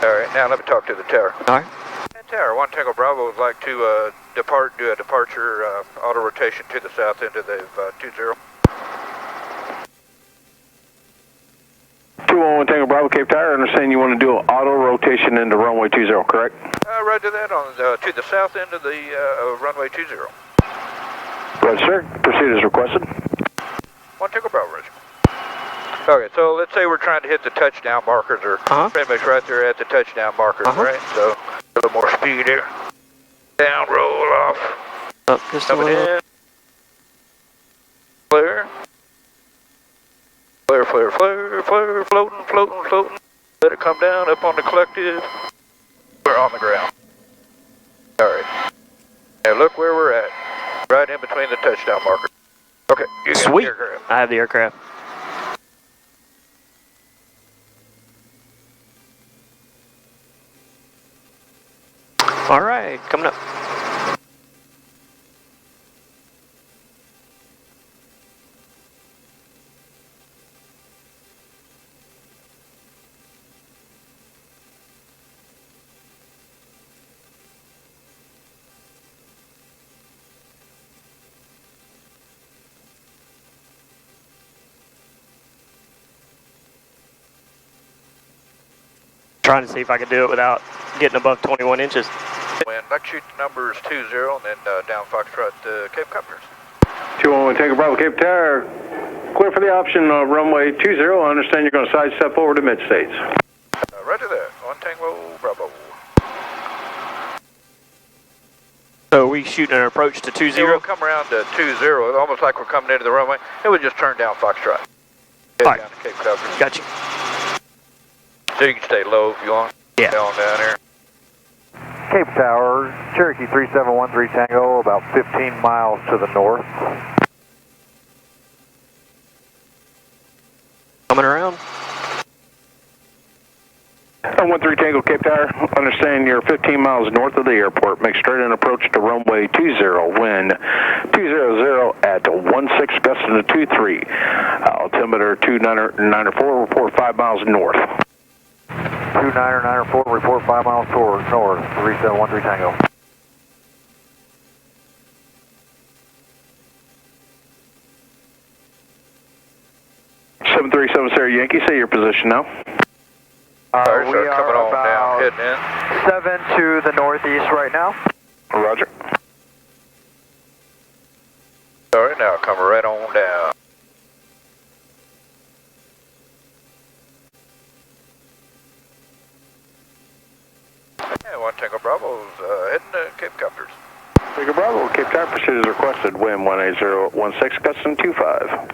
Alright, now let me talk to the tower. Alright. Tower, 1 Tango Bravo would like to do a departure auto rotation to the south end of the 20. 211 Tango Bravo, Cape Tower. I understand you want to do an auto rotation into runway 20, correct? Roger that on to the south end of the runway 20. Roger, sir. Proceed as requested. 1 Tango Bravo, Roger. Okay, so let's say we're trying to hit the touchdown markers, or pretty much right there at the touchdown markers, right? So a little more speed here. Down, roll off. Up just a Coming little. in. Flare. Flare, flare, flare, flare, floating, floating, floating. Let it come down up on the collective. We're on the ground. Alright. Now look where we're at. Right in between the touchdown markers. Okay, you got Sweet. the aircraft. I have the aircraft. Alright, coming up. Trying to see if I can do it without getting above 21 inches. When let's shoot numbers 20 and then down Foxtrot Cape Copters. 211 Tango Bravo, Cape Tower. Clear for the option runway 20. I understand you're going to sidestep over to mid-states. Roger that. 1 Tango Bravo. So are we shooting an approach to 20? Yeah, we'll come around to 20, almost like we're coming into the runway. It would just turn down Foxtrot. Head All right. down to Cape Copters. Got you. So you can stay low if you want. Yeah. Down here. Cape Tower, Cherokee 3713 Tango, about 15 miles to the north. Coming around. 13 Tango Cape Tower. Understand you're 15 miles north of the airport. Make straight an approach to runway 20. Wind 200 at 16 gust to 23. Altimeter 2994. Report 5 miles north. 2994, report 5 miles toward north, 3713 Tango. Sierra Yankee, say your position now. We are about down, heading in. 7 to the northeast right now. Roger. All right, now come right on down. Yeah, 1 Tango Bravo's heading to Cape Copters. Tango Bravo, Cape Tower, pursuit is requested. Wind 18016, custom 25.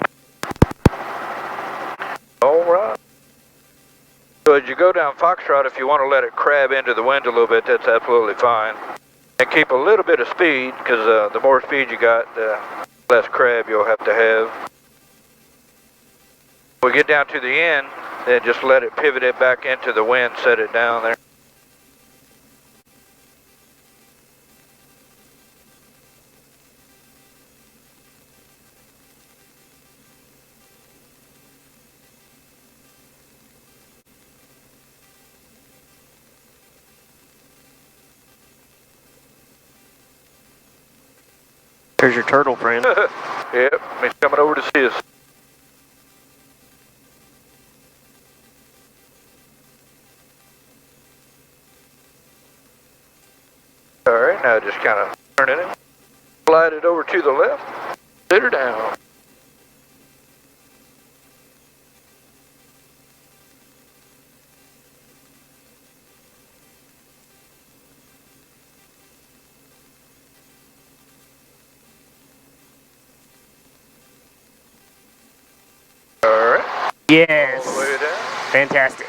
All right. So as you go down Foxtrot, if you want to let it crab into the wind a little bit, that's absolutely fine. And keep a little bit of speed, because the more speed you got, the less crab you'll have to have. When we get down to the end, then just let it pivot it back into the wind, set it down there. There's your turtle friend. Yep, he's coming over to see us. All right, now just kind of turn it in. Slide it over to the left. Sit her down. All right. Yes. All the way down. Fantastic.